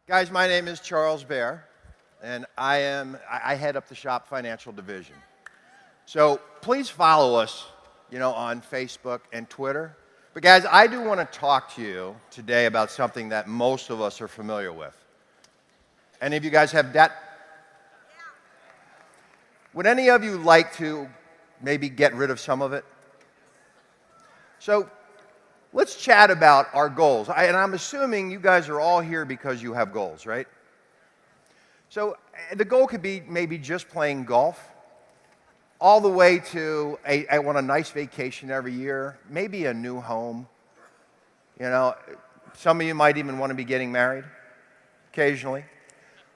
Guys, my name is Charles Bear, and I head up the Shop Financial Division. So please follow us, on Facebook and Twitter. But guys, I do want to talk to you today about something that most of us are familiar with. Any of you guys have debt? Would any of you like to maybe get rid of some of it? So let's chat about our goals. And I'm assuming you guys are all here because you have goals, right? So the goal could be maybe just playing golf, all the way to I want a nice vacation every year, maybe a new home. Some of you might even want to be getting married occasionally.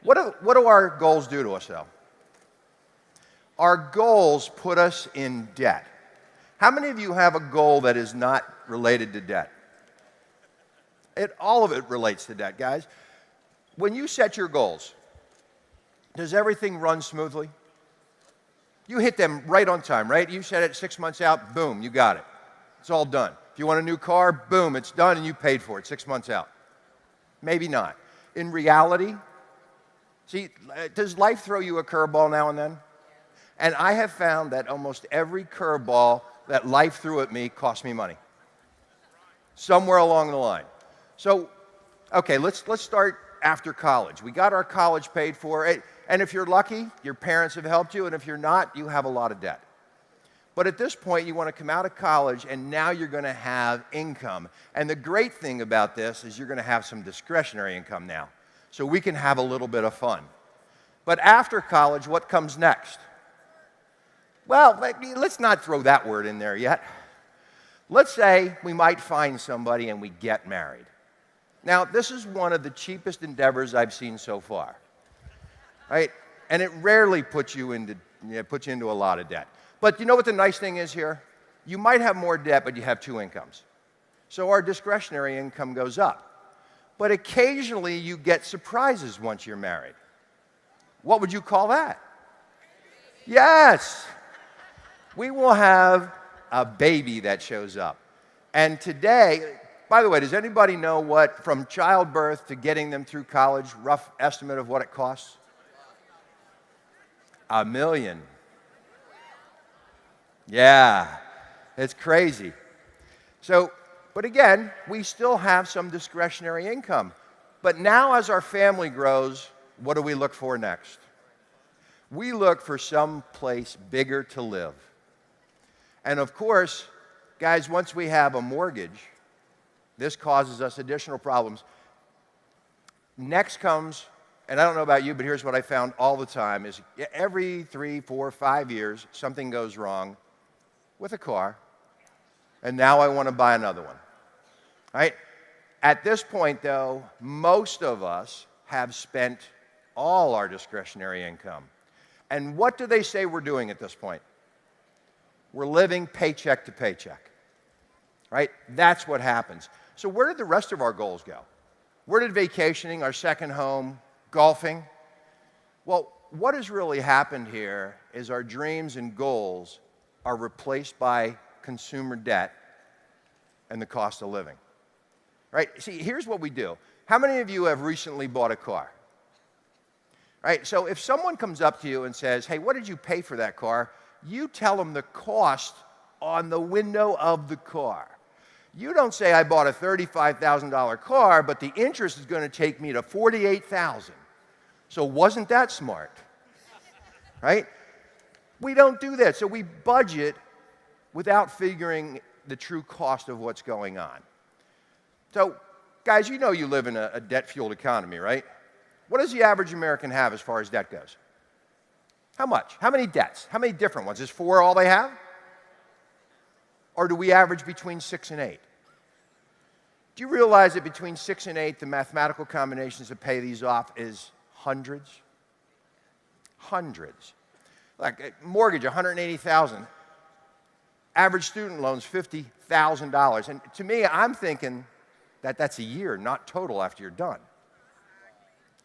What do our goals do to us, though? Our goals put us in debt. How many of you have a goal that is not related to debt? All of it relates to debt, guys. When you set your goals, does everything run smoothly? You hit them right on time, right? You set it 6 months out, boom, you got it. It's all done. If you want a new car, boom, it's done and you paid for it 6 months out. Maybe not. In reality, see, does life throw you a curveball now and then? And I have found that almost every curveball that life threw at me cost me money, somewhere along the line. So, okay, let's start after college. We got our college paid for, and if you're lucky, your parents have helped you, and if you're not, you have a lot of debt. But at this point, you want to come out of college, and now you're going to have income. And the great thing about this is you're going to have some discretionary income now, so we can have a little bit of fun. But after college, what comes next? Well, let's not throw that word in there yet. Let's say we might find somebody and we get married. Now, this is one of the cheapest endeavors I've seen so far, right? And it rarely puts you into a lot of debt. But you know what the nice thing is here? You might have more debt, but you have two incomes. So our discretionary income goes up. But occasionally you get surprises once you're married. What would you call that? Yes! We will have a baby that shows up. And today, by the way, does anybody know what, from childbirth to getting them through college, rough estimate of what it costs? $1 million. Yeah, it's crazy. So, but again, we still have some discretionary income. But now as our family grows, what do we look for next? We look for some place bigger to live. And of course, guys, once we have a mortgage, this causes us additional problems. Next comes, and I don't know about you, but here's what I found all the time, is every 3, 4, 5 years, something goes wrong with a car, and now I want to buy another one, right? At this point, though, most of us have spent all our discretionary income. And what do they say we're doing at this point? We're living paycheck to paycheck, right? That's what happens. So where did the rest of our goals go? Where did vacationing, our second home, golfing? Well, what has really happened here is our dreams and goals are replaced by consumer debt and the cost of living, right? See, here's what we do. How many of you have recently bought a car? Right? So if someone comes up to you and says, hey, what did you pay for that car? You tell them the cost on the window of the car. You don't say, I bought a $35,000 car, but the interest is going to take me to $48,000. So wasn't that smart? Right? We don't do that. So we budget without figuring the true cost of what's going on. So, guys, you know you live in a debt-fueled economy, right? What does the average American have as far as debt goes? How much? How many debts? How many different ones? Is 4 all they have? Or do we average between 6 and 8? Do you realize that between 6 and 8, the mathematical combinations to pay these off is hundreds? Hundreds. Like a mortgage, $180,000. Average student loans, $50,000. And to me, I'm thinking that that's a year, not total after you're done.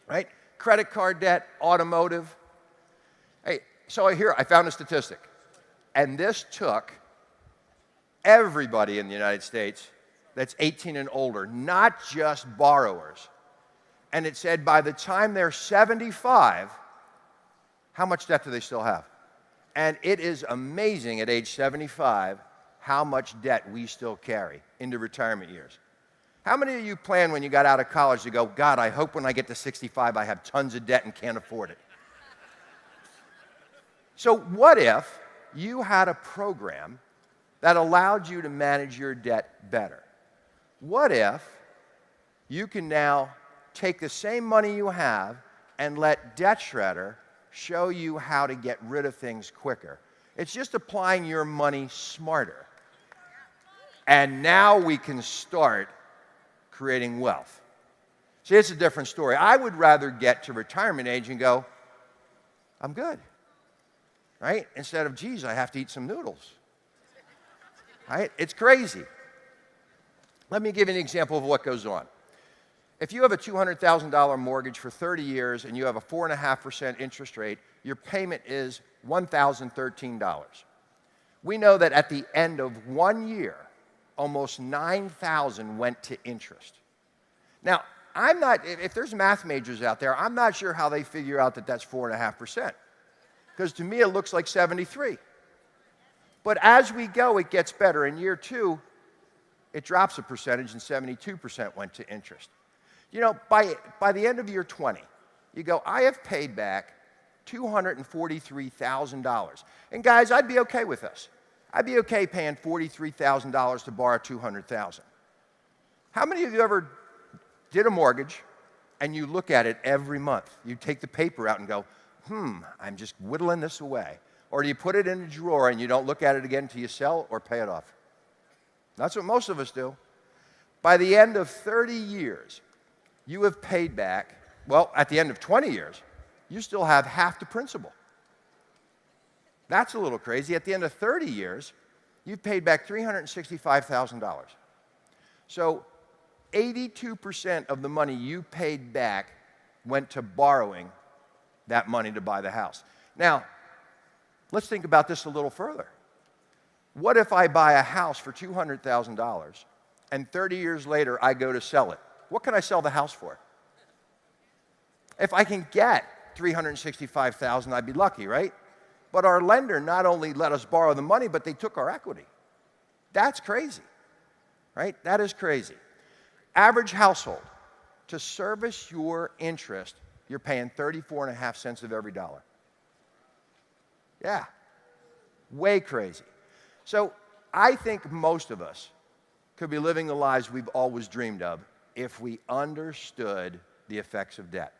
Right? Credit card debt, automotive. Hey, so I found a statistic. And this took everybody in the United States that's 18 and older, not just borrowers. and it said by the time they're 75, how much debt do they still have? And it is amazing at age 75 how much debt we still carry into retirement years. How many of you plan when you got out of college to go, God, I hope when I get to 65 I have tons of debt and can't afford it? So what if you had a program that allowed you to manage your debt better? What if you can now take the same money you have and let Debt Shredder show you how to get rid of things quicker? It's just applying your money smarter. And now we can start creating wealth. See, it's a different story. I would rather get to retirement age and go, I'm good, right? Instead of, geez, I have to eat some noodles, right? It's crazy. Let me give you an example of what goes on. If you have a $200,000 mortgage for 30 years and you have a 4.5% interest rate, your payment is $1,013. We know that at the end of 1 year, almost $9,000 went to interest. Now, if there's math majors out there, I'm not sure how they figure out that that's 4.5%. Because to me, it looks like 73. But as we go, it gets better. In year 2, it drops a percentage and 72% went to interest. You know, by the end of year 20, you go, I have paid back $243,000. And guys, I'd be okay with this. I'd be okay paying $43,000 to borrow $200,000. How many of you ever did a mortgage and you look at it every month? You take the paper out and go, I'm just whittling this away. Or do you put it in a drawer and you don't look at it again until you sell or pay it off? That's what most of us do. By the end of 30 years, you have paid back, well, at the end of 20 years, you still have half the principal. That's a little crazy. At the end of 30 years, you've paid back $365,000. So 82% of the money you paid back went to borrowing that money to buy the house. Now, let's think about this a little further. What if I buy a house for $200,000 and 30 years later I go to sell it? What can I sell the house for? If I can get $365,000, I'd be lucky, right? But our lender not only let us borrow the money, but they took our equity. That's crazy, right? That is crazy. Average household, to service your interest, you're paying 34.5 cents of every dollar. Yeah, way crazy. So I think most of us could be living the lives we've always dreamed of if we understood the effects of debt.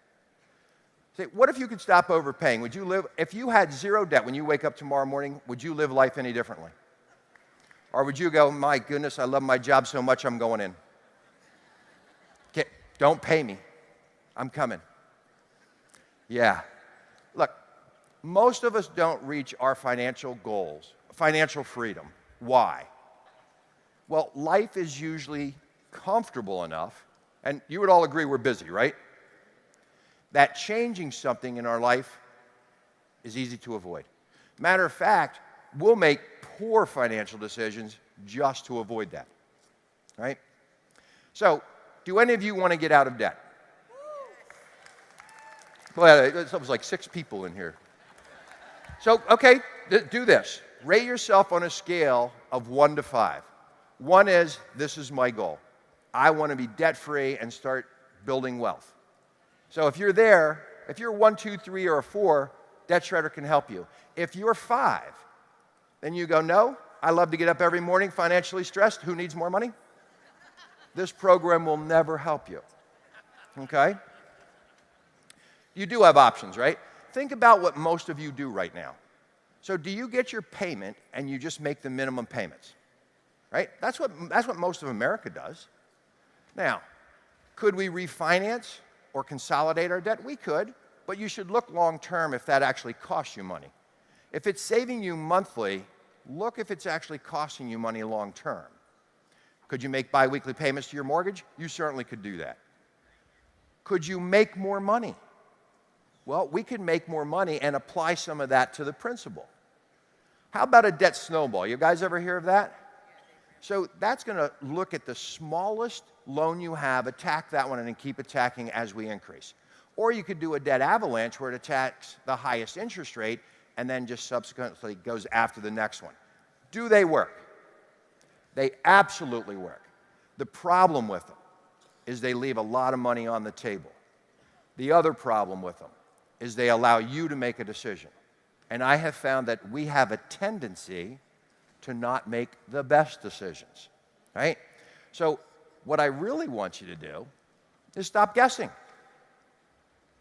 Say, what if you could stop overpaying? Would you live, if you had zero debt when you wake up tomorrow morning, would you live life any differently? Or would you go, my goodness, I love my job so much, I'm going in. Don't pay me. I'm coming. Yeah. Look, most of us don't reach our financial goals, financial freedom. Why? Well, life is usually comfortable enough, and you would all agree we're busy, right? That changing something in our life is easy to avoid. Matter of fact, we'll make poor financial decisions just to avoid that, right? So, do any of you want to get out of debt? Well, it was like 6 people in here. So, okay, do this. Rate yourself on a scale of 1 to 5. 1 is, this is my goal. I want to be debt-free and start building wealth. So if you're there, if you're 1, 2, 3, or a 4, Debt Shredder can help you. If you're 5, then you go, no, I love to get up every morning financially stressed. Who needs more money? This program will never help you, okay? You do have options, right? Think about what most of you do right now. So do you get your payment and you just make the minimum payments, right? That's what most of America does. Now, could we refinance or consolidate our debt? We could, but you should look long term if that actually costs you money. If it's saving you monthly, look if it's actually costing you money long term. Could you make biweekly payments to your mortgage? You certainly could do that. Could you make more money? Well, we could make more money and apply some of that to the principal. How about a debt snowball? You guys ever hear of that? So that's going to look at the smallest loan you have, attack that one, and then keep attacking as we increase. Or you could do a debt avalanche where it attacks the highest interest rate and then just subsequently goes after the next one. Do they work? They absolutely work. The problem with them is they leave a lot of money on the table. The other problem with them is they allow you to make a decision. And I have found that we have a tendency to not make the best decisions, right? So what I really want you to do is stop guessing,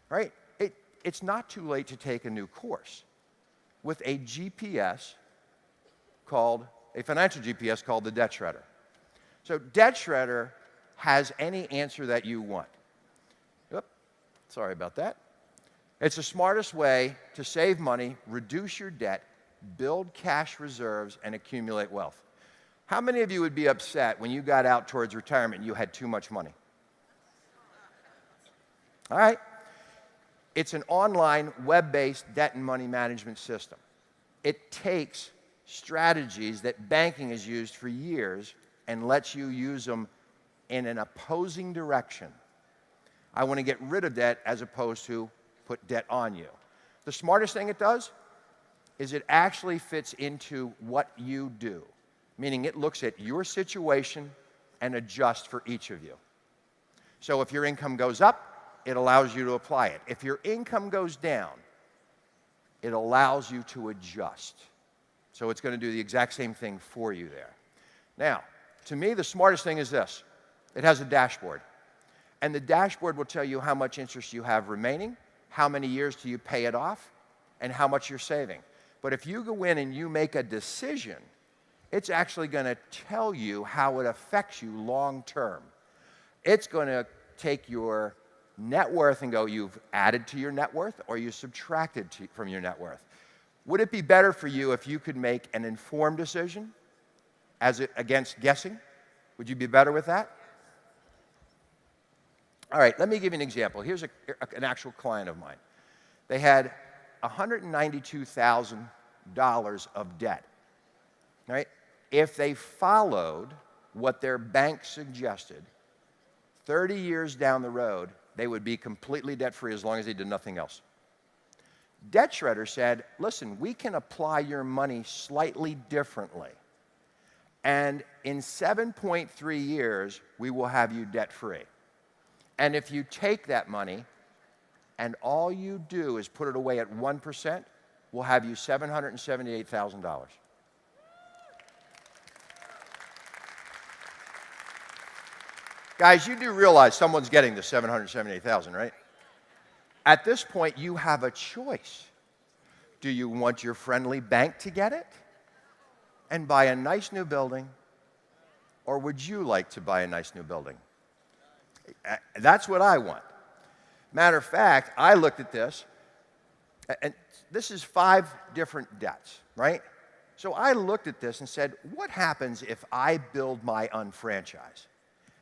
right? It's not too late to take a new course with a GPS called, a financial GPS called the Debt Shredder. So Debt Shredder has any answer that you want. Oop, sorry about that. It's the smartest way to save money, reduce your debt, build cash reserves, and accumulate wealth. How many of you would be upset when you got out towards retirement and you had too much money? All right. It's an online, web-based debt and money management system. It takes strategies that banking has used for years and lets you use them in an opposing direction. I want to get rid of debt as opposed to put debt on you. The smartest thing it does is it actually fits into what you do, meaning it looks at your situation and adjusts for each of you. So if your income goes up, it allows you to apply it. If your income goes down, it allows you to adjust. So it's going to do the exact same thing for you there. Now, to me, the smartest thing is this. It has a dashboard. And the dashboard will tell you how much interest you have remaining, how many years do you pay it off, and how much you're saving. But if you go in and you make a decision, it's actually going to tell you how it affects you long term. It's going to take your net worth and go, you've added to your net worth or you subtracted from your net worth. Would it be better for you if you could make an informed decision against guessing? Would you be better with that? All right, let me give you an example. Here's an actual client of mine. They had $192,000 of debt, right? If they followed what their bank suggested, 30 years down the road, they would be completely debt-free as long as they did nothing else. Debt Shredder said, listen, we can apply your money slightly differently. And in 7.3 years, we will have you debt-free. And if you take that money and all you do is put it away at 1%, we'll have you $778,000. Guys, you do realize someone's getting the $778,000, right? At this point, you have a choice. Do you want your friendly bank to get it and buy a nice new building, or would you like to buy a nice new building? That's what I want. Matter of fact, I looked at this, and this is 5 different debts, right? So I looked at this and said, what happens if I build my unfranchise?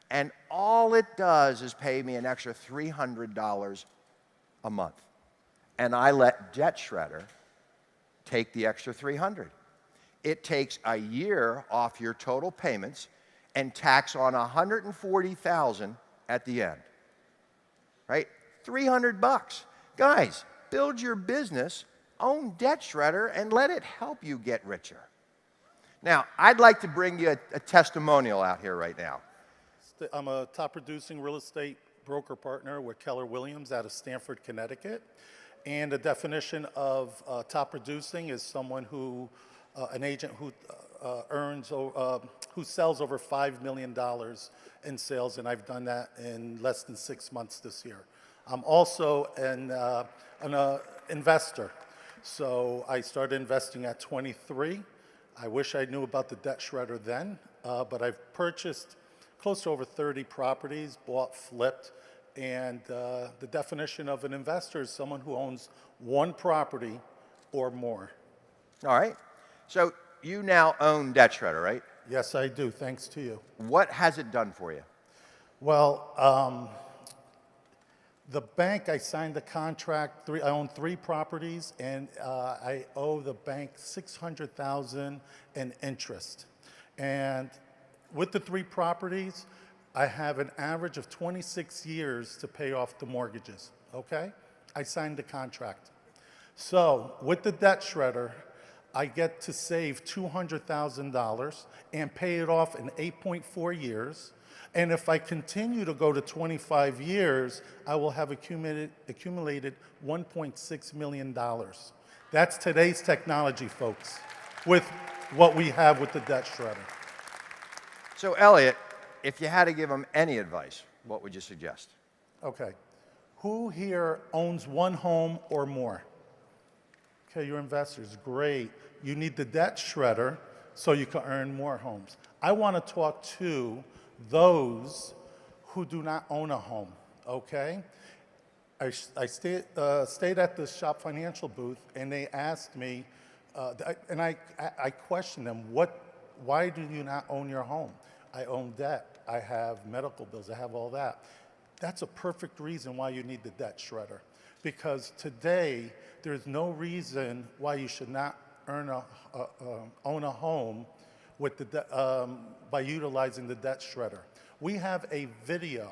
And all it does is pay me an extra $300 a month. And I let Debt Shredder take the extra $300. It takes a year off your total payments and tax on $140,000 at the end. Right? $300. Guys, build your business, own Debt Shredder, and let it help you get richer. Now, I'd like to bring you a testimonial out here right now. I'm a top producing real estate broker partner with Keller Williams out of Stamford, Connecticut. And the definition of top producing is someone who, an agent who who sells over $5 million in sales, and I've done that in less than 6 months this year. I'm also an investor. So I started investing at 23. I wish I knew about the Debt Shredder then, but I've purchased close to over 30 properties, bought, flipped, and the definition of an investor is someone who owns one property or more. All right. So you now own Debt Shredder, right? Yes, I do, thanks to you. What has it done for you? Well, the bank, I signed the contract, I own 3 properties, and I owe the bank $600,000 in interest. And with the 3 properties, I have an average of 26 years to pay off the mortgages, okay? I signed the contract. So with the debt shredder, I get to save $200,000 and pay it off in 8.4 years. And if I continue to go to 25 years, I will have accumulated $1.6 million. That's today's technology, folks, with what we have with the debt shredder. So, Elliot, if you had to give them any advice, what would you suggest? Okay. Who here owns 1 home or more? Okay, your investors, great. You need the debt shredder so you can earn more homes. I want to talk to those who do not own a home, okay? I stayed at the Shop Financial booth, and they asked me, and I questioned them, why do you not own your home? I own debt. I have medical bills. I have all that. That's a perfect reason why you need the debt shredder. Because today, there's no reason why you should not own a home with by utilizing the debt shredder. We have a video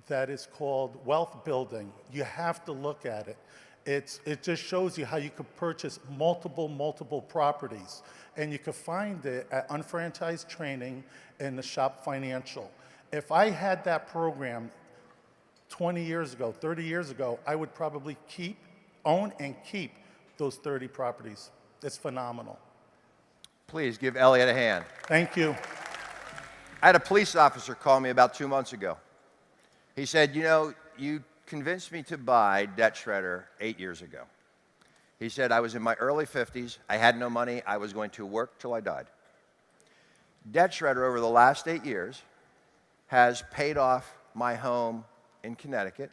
that is called Wealth Building. You have to look at it. It just shows you how you could purchase multiple properties. And you can find it at Unfranchised Training and the Shop Financial. If I had that program 20 years ago, 30 years ago, I would probably own and keep those 30 properties. It's phenomenal. Please give Elliot a hand. Thank you. I had a police officer call me about 2 months ago. He said, you know, you convinced me to buy Debt Shredder 8 years ago. He said, I was in my early 50s. I had no money. I was going to work till I died. Debt Shredder over the last 8 years has paid off my home in Connecticut,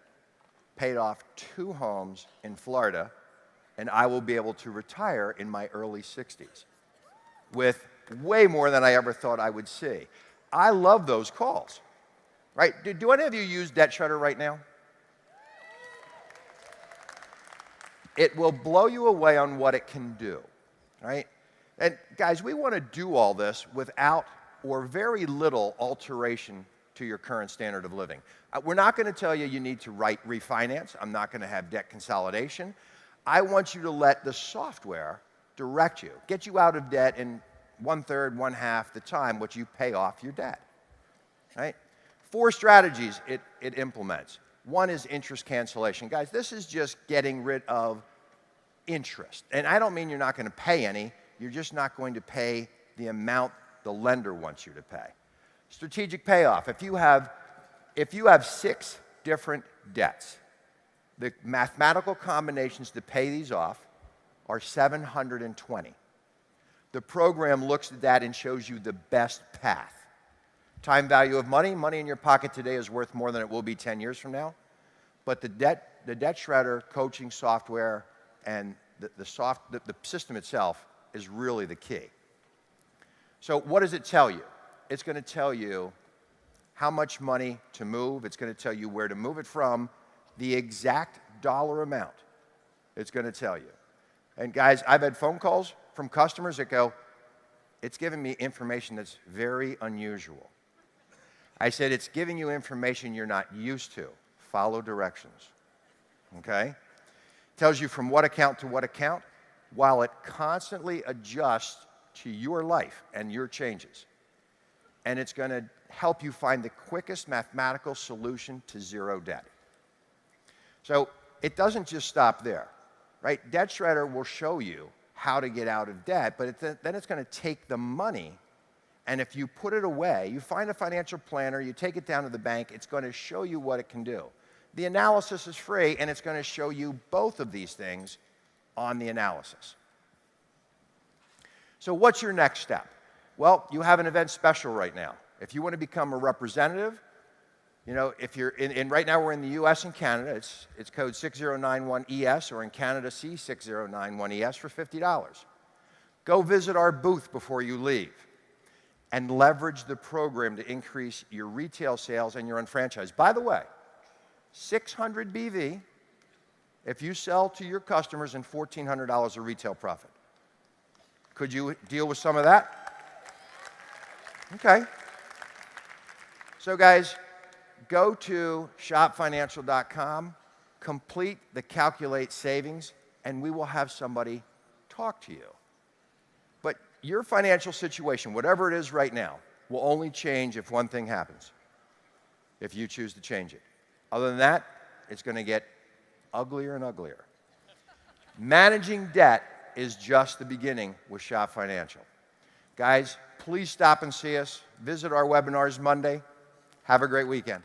paid off 2 homes in Florida, and I will be able to retire in my early 60s with way more than I ever thought I would see. I love those calls, right? Do any of you use Debt Shredder right now? It will blow you away on what it can do, right? And guys, we want to do all this without or very little alteration to your current standard of living. We're not going to tell you you need to refinance. I'm not going to have debt consolidation. I want you to let the software direct you, get you out of debt in 1/3, 1/2 the time what you pay off your debt, right? 4 strategies it implements. 1 is interest cancellation. Guys, this is just getting rid of interest. And I don't mean you're not going to pay any. You're just not going to pay the amount the lender wants you to pay. Strategic payoff. If you have 6 different debts, the mathematical combinations to pay these off are 720. The program looks at that and shows you the best path. Time value of money. Money in your pocket today is worth more than it will be 10 years from now. But the debt shredder coaching software and the system itself is really the key. So what does it tell you? It's going to tell you how much money to move. It's going to tell you where to move it from, the exact dollar amount. It's going to tell you. And guys, I've had phone calls from customers that go, it's giving me information that's very unusual. I said, it's giving you information you're not used to. Follow directions, okay? Tells you from what account to what account, while it constantly adjusts to your life and your changes. And it's going to help you find the quickest mathematical solution to zero debt. So it doesn't just stop there, right? Debt Shredder will show you how to get out of debt, but then it's going to take the money, and if you put it away, you find a financial planner, you take it down to the bank, it's going to show you what it can do. The analysis is free, and it's going to show you both of these things on the analysis. So what's your next step? Well, you have an event special right now. If you want to become a representative, you know, if you're right now we're in the US and Canada, it's code 6091ES, or in Canada, C6091ES for $50. Go visit our booth before you leave and leverage the program to increase your retail sales and your unfranchised. By the way, 600 BV if you sell to your customers and $1,400 of retail profit. Could you deal with some of that? Okay. So guys, go to shopfinancial.com, complete the Calculate Savings, and we will have somebody talk to you. But your financial situation, whatever it is right now, will only change if one thing happens, if you choose to change it. Other than that, it's going to get uglier and uglier. Managing debt is just the beginning with Shop Financial. Guys, please stop and see us. Visit our webinars Monday. Have a great weekend.